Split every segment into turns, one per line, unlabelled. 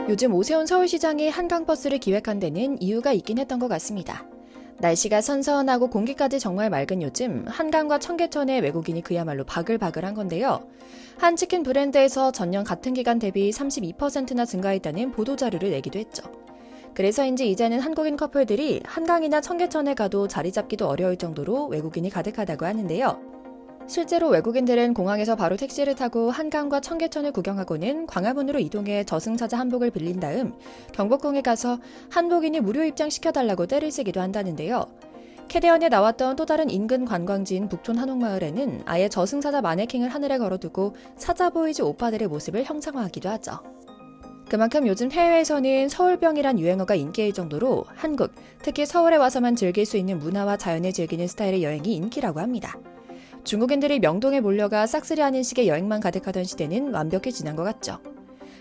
요즘 오세훈 서울시장이 한강버스를 기획한 데는 이유가 있긴 했던 것 같습니다. 날씨가 선선하고 공기까지 정말 맑은 요즘 한강과 청계천에 외국인이 그야말로 바글바글한 건데요. 한 치킨 브랜드에서 전년 같은 기간 대비 32%나 증가했다는 보도자료를 내기도 했죠. 그래서인지 이제는 한국인 커플들이 한강이나 청계천에 가도 자리 잡기도 어려울 정도로 외국인이 가득하다고 하는데요. 실제로 외국인들은 공항에서 바로 택시를 타고 한강과 청계천을 구경하고는 광화문으로 이동해 저승사자 한복을 빌린 다음 경복궁에 가서 한복인이 무료 입장시켜달라고 떼를 쓰기도 한다는데요. 캐대언에 나왔던 또 다른 인근 관광지인 북촌 한옥마을에는 아예 저승사자 마네킹을 하늘에 걸어두고 사자보이즈 오빠들의 모습을 형상화하기도 하죠. 그만큼 요즘 해외에서는 서울병이란 유행어가 인기일 정도로 한국, 특히 서울에 와서만 즐길 수 있는 문화와 자연을 즐기는 스타일의 여행이 인기라고 합니다. 중국인들이 명동에 몰려가 싹쓸이하는 식의 여행만 가득하던 시대는 완벽히 지난 것 같죠.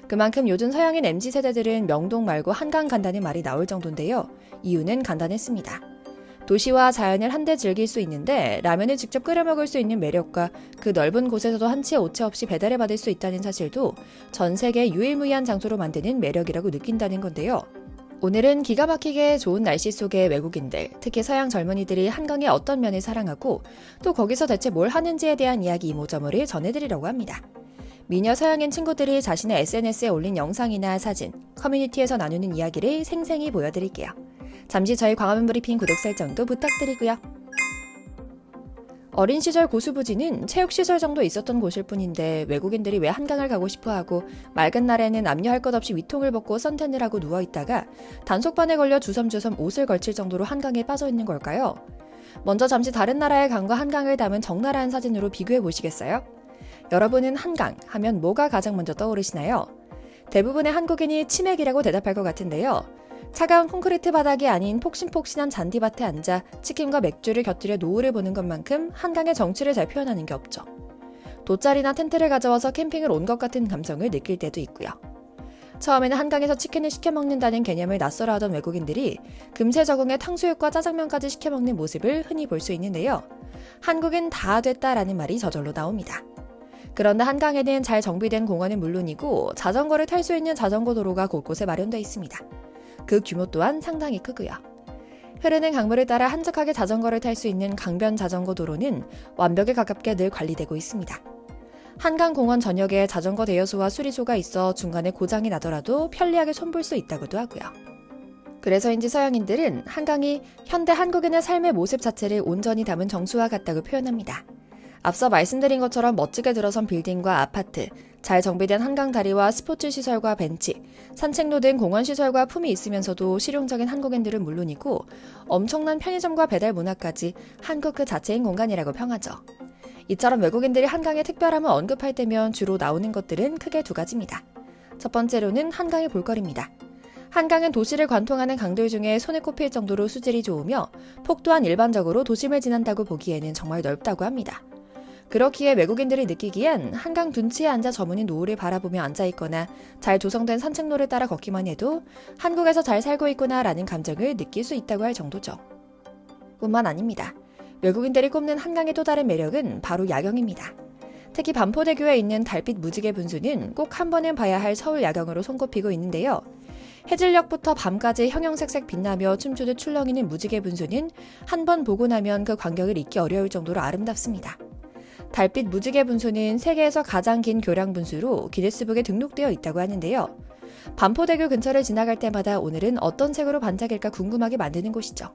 그만큼 요즘 서양인 MZ세대들은 명동 말고 한강 간다는 말이 나올 정도인데요. 이유는 간단했습니다. 도시와 자연을 한데 즐길 수 있는데 라면을 직접 끓여 먹을 수 있는 매력과 그 넓은 곳에서도 한치의 오차 없이 배달을 받을 수 있다는 사실도 전 세계 유일무이한 장소로 만드는 매력이라고 느낀다는 건데요. 오늘은 기가 막히게 좋은 날씨 속에 외국인들, 특히 서양 젊은이들이 한강의 어떤 면을 사랑하고 또 거기서 대체 뭘 하는지에 대한 이야기 이모저모를 전해드리려고 합니다. 미녀 서양인 친구들이 자신의 SNS에 올린 영상이나 사진, 커뮤니티에서 나누는 이야기를 생생히 보여드릴게요. 잠시 저희 광화문 브리핑 구독 설정도 부탁드리고요. 어린 시절 고수부지는 체육시설 정도 있었던 곳일 뿐인데 외국인들이 왜 한강을 가고 싶어하고 맑은 날에는 압류할 것 없이 위통을 벗고 선탠을 하고 누워있다가 단속반에 걸려 주섬주섬 옷을 걸칠 정도로 한강에 빠져있는 걸까요? 먼저 잠시 다른 나라의 강과 한강을 담은 적나라한 사진으로 비교해 보시겠어요? 여러분은 한강 하면 뭐가 가장 먼저 떠오르시나요? 대부분의 한국인이 치맥이라고 대답할 것 같은데요. 차가운 콘크리트 바닥이 아닌 폭신폭신한 잔디밭에 앉아 치킨과 맥주를 곁들여 노을을 보는 것만큼 한강의 정취를 잘 표현하는 게 없죠. 돗자리나 텐트를 가져와서 캠핑을 온 것 같은 감성을 느낄 때도 있고요. 처음에는 한강에서 치킨을 시켜 먹는다는 개념을 낯설어하던 외국인들이 금세 적응해 탕수육과 짜장면까지 시켜 먹는 모습을 흔히 볼 수 있는데요. 한국은 다 됐다라는 말이 저절로 나옵니다. 그런데 한강에는 잘 정비된 공원은 물론이고 자전거를 탈 수 있는 자전거 도로가 곳곳에 마련되어 있습니다. 그 규모 또한 상당히 크고요. 흐르는 강물을 따라 한적하게 자전거를 탈 수 있는 강변 자전거 도로는 완벽에 가깝게 늘 관리되고 있습니다. 한강공원 전역에 자전거 대여소와 수리소가 있어 중간에 고장이 나더라도 편리하게 손볼 수 있다고도 하고요. 그래서인지 서양인들은 한강이 현대 한국인의 삶의 모습 자체를 온전히 담은 정수와 같다고 표현합니다. 앞서 말씀드린 것처럼 멋지게 들어선 빌딩과 아파트, 잘 정비된 한강 다리와 스포츠 시설과 벤치, 산책로 등 공원 시설과 품이 있으면서도 실용적인 한국인들은 물론이고 엄청난 편의점과 배달 문화까지 한국 그 자체인 공간이라고 평하죠. 이처럼 외국인들이 한강의 특별함을 언급할 때면 주로 나오는 것들은 크게 두 가지입니다. 첫 번째로는 한강의 볼거리입니다. 한강은 도시를 관통하는 강들 중에 손에 꼽힐 정도로 수질이 좋으며 폭 또한 일반적으로 도심을 지난다고 보기에는 정말 넓다고 합니다. 그렇기에 외국인들이 느끼기엔 한강 둔치에 앉아 저무는 노을을 바라보며 앉아있거나 잘 조성된 산책로를 따라 걷기만 해도 한국에서 잘 살고 있구나라는 감정을 느낄 수 있다고 할 정도죠. 뿐만 아닙니다. 외국인들이 꼽는 한강의 또 다른 매력은 바로 야경입니다. 특히 반포대교에 있는 달빛 무지개 분수는 꼭 한 번은 봐야 할 서울 야경으로 손꼽히고 있는데요. 해질녘부터 밤까지 형형색색 빛나며 춤추듯 출렁이는 무지개 분수는 한 번 보고 나면 그 광경을 잊기 어려울 정도로 아름답습니다. 달빛 무지개 분수는 세계에서 가장 긴 교량 분수로 기네스북에 등록되어 있다고 하는데요. 반포대교 근처를 지나갈 때마다 오늘은 어떤 색으로 반짝일까 궁금하게 만드는 곳이죠.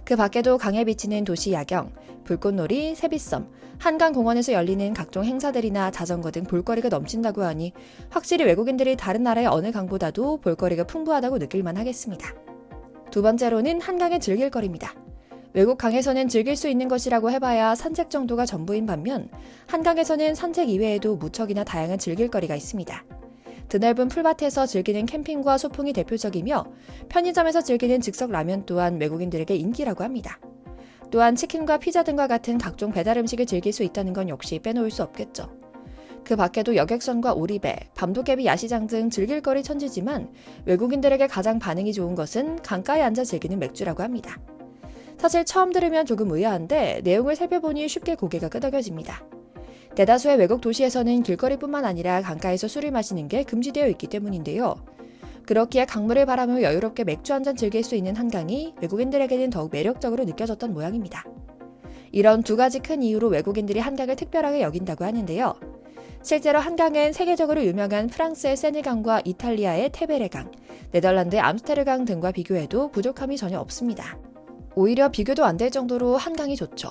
그 밖에도 강에 비치는 도시 야경, 불꽃놀이, 세빛섬, 한강공원에서 열리는 각종 행사들이나 자전거 등 볼거리가 넘친다고 하니 확실히 외국인들이 다른 나라의 어느 강보다도 볼거리가 풍부하다고 느낄만 하겠습니다. 두 번째로는 한강의 즐길거리입니다. 외국 강에서는 즐길 수 있는 것이라고 해봐야 산책 정도가 전부인 반면 한강에서는 산책 이외에도 무척이나 다양한 즐길거리가 있습니다. 드넓은 풀밭에서 즐기는 캠핑과 소풍이 대표적이며 편의점에서 즐기는 즉석 라면 또한 외국인들에게 인기라고 합니다. 또한 치킨과 피자 등과 같은 각종 배달 음식을 즐길 수 있다는 건 역시 빼놓을 수 없겠죠. 그 밖에도 여객선과 오리배, 밤도깨비 야시장 등 즐길거리 천지지만 외국인들에게 가장 반응이 좋은 것은 강가에 앉아 즐기는 맥주라고 합니다. 사실 처음 들으면 조금 의아한데 내용을 살펴보니 쉽게 고개가 끄덕여집니다. 대다수의 외국 도시에서는 길거리뿐만 아니라 강가에서 술을 마시는 게 금지되어 있기 때문인데요. 그렇기에 강물을 바라며 여유롭게 맥주 한잔 즐길 수 있는 한강이 외국인들에게는 더욱 매력적으로 느껴졌던 모양입니다. 이런 두 가지 큰 이유로 외국인들이 한강을 특별하게 여긴다고 하는데요. 실제로 한강은 세계적으로 유명한 프랑스의 세느강과 이탈리아의 테베레강, 네덜란드의 암스테르강 등과 비교해도 부족함이 전혀 없습니다. 오히려 비교도 안 될 정도로 한강이 좋죠.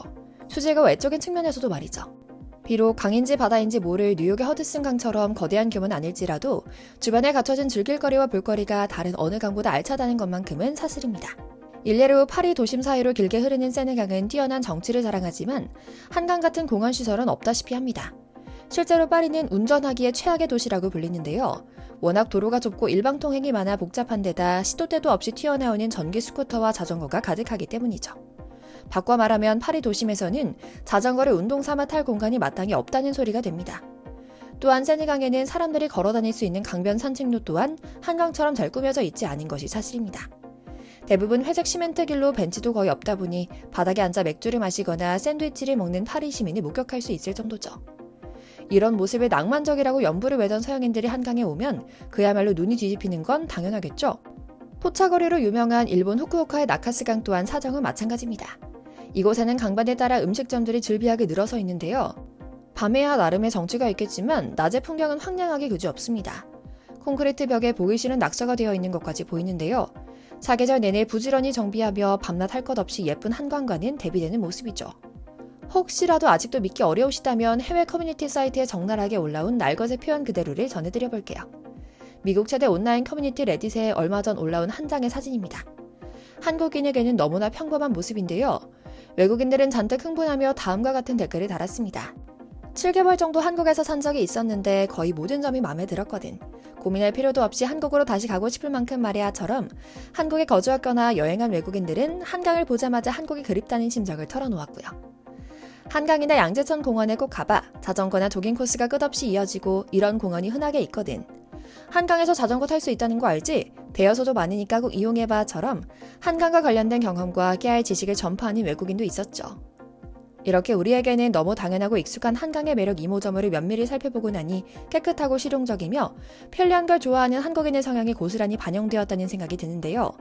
수질과 외적인 측면에서도 말이죠. 비록 강인지 바다인지 모를 뉴욕의 허드슨 강처럼 거대한 규모는 아닐지라도 주변에 갖춰진 즐길거리와 볼거리가 다른 어느 강보다 알차다는 것만큼은 사실입니다. 일례로 파리 도심 사이로 길게 흐르는 세느강은 뛰어난 정치를 자랑하지만 한강 같은 공원시설은 없다시피 합니다. 실제로 파리는 운전하기에 최악의 도시라고 불리는데요. 워낙 도로가 좁고 일방통행이 많아 복잡한 데다 시도 때도 없이 튀어나오는 전기 스쿠터와 자전거가 가득하기 때문이죠. 바꿔 말하면 파리 도심에서는 자전거를 운동 삼아 탈 공간이 마땅히 없다는 소리가 됩니다. 또한 세느강에는 사람들이 걸어 다닐 수 있는 강변 산책로 또한 한강처럼 잘 꾸며져 있지 않은 것이 사실입니다. 대부분 회색 시멘트 길로 벤치도 거의 없다 보니 바닥에 앉아 맥주를 마시거나 샌드위치를 먹는 파리 시민이 목격할 수 있을 정도죠. 이런 모습에 낭만적이라고 연부를 외던 서양인들이 한강에 오면 그야말로 눈이 뒤집히는 건 당연하겠죠. 포차거리로 유명한 일본 후쿠오카의 나카스강 또한 사정은 마찬가지입니다. 이곳에는 강반에 따라 음식점들이 즐비하게 늘어서 있는데요. 밤에야 나름의 정취가 있겠지만 낮의 풍경은 황량하게 그지없습니다. 콘크리트 벽에 보기 싫은 낙서가 되어 있는 것까지 보이는데요. 사계절 내내 부지런히 정비하며 밤낮 할 것 없이 예쁜 한강과는 대비되는 모습이죠. 혹시라도 아직도 믿기 어려우시다면 해외 커뮤니티 사이트에 적나라하게 올라온 날것의 표현 그대로를 전해드려볼게요. 미국 최대 온라인 커뮤니티 레딧에 얼마 전 올라온 한 장의 사진입니다. 한국인에게는 너무나 평범한 모습인데요. 외국인들은 잔뜩 흥분하며 다음과 같은 댓글을 달았습니다. 7개월 정도 한국에서 산 적이 있었는데 거의 모든 점이 마음에 들었거든. 고민할 필요도 없이 한국으로 다시 가고 싶을 만큼 말이야처럼 한국에 거주했거나 여행한 외국인들은 한강을 보자마자 한국이 그립다는 심정을 털어놓았고요. 한강이나 양재천 공원에 꼭 가봐. 자전거나 조깅 코스가 끝없이 이어지고 이런 공원이 흔하게 있거든. 한강에서 자전거 탈 수 있다는 거 알지? 대여소도 많으니까 꼭 이용해봐처럼 한강과 관련된 경험과 깨알 지식을 전파하는 외국인도 있었죠. 이렇게 우리에게는 너무 당연하고 익숙한 한강의 매력 이모저모를 면밀히 살펴보고 나니 깨끗하고 실용적이며 편리한 걸 좋아하는 한국인의 성향이 고스란히 반영되었다는 생각이 드는데요.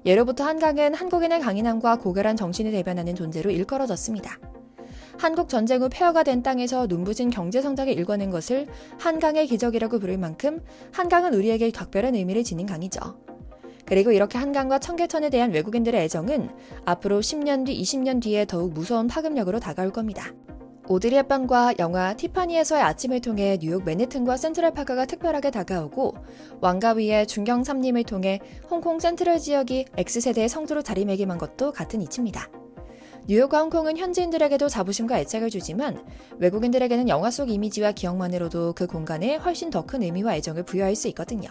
예로부터 한강은 한국인의 강인함과 고결한 정신을 대변하는 존재로 일컬어졌습니다. 한국 전쟁 후 폐허가 된 땅에서 눈부신 경제성장을 일궈낸 것을 한강의 기적이라고 부를 만큼 한강은 우리에게 각별한 의미를 지닌 강이죠. 그리고 이렇게 한강과 청계천에 대한 외국인들의 애정은 앞으로 10년 뒤, 20년 뒤에 더욱 무서운 파급력으로 다가올 겁니다. 오드리 헵번과 영화 티파니에서의 아침을 통해 뉴욕 맨해튼과 센트럴파크가 특별하게 다가오고 왕가 위의 중경 삼림을 통해 홍콩 센트럴 지역이 X세대의 성지로 자리매김한 것도 같은 이치입니다. 뉴욕과 홍콩은 현지인들에게도 자부심과 애착을 주지만 외국인들에게는 영화 속 이미지와 기억만으로도 그 공간에 훨씬 더 큰 의미와 애정을 부여할 수 있거든요.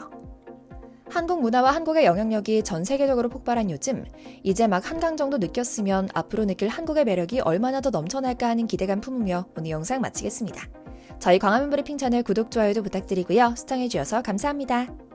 한국 문화와 한국의 영향력이 전 세계적으로 폭발한 요즘, 이제 막 한강 정도 느꼈으면 앞으로 느낄 한국의 매력이 얼마나 더 넘쳐날까 하는 기대감 품으며 오늘 영상 마치겠습니다. 저희 광화문 브리핑 채널 구독, 좋아요도 부탁드리고요. 시청해주셔서 감사합니다.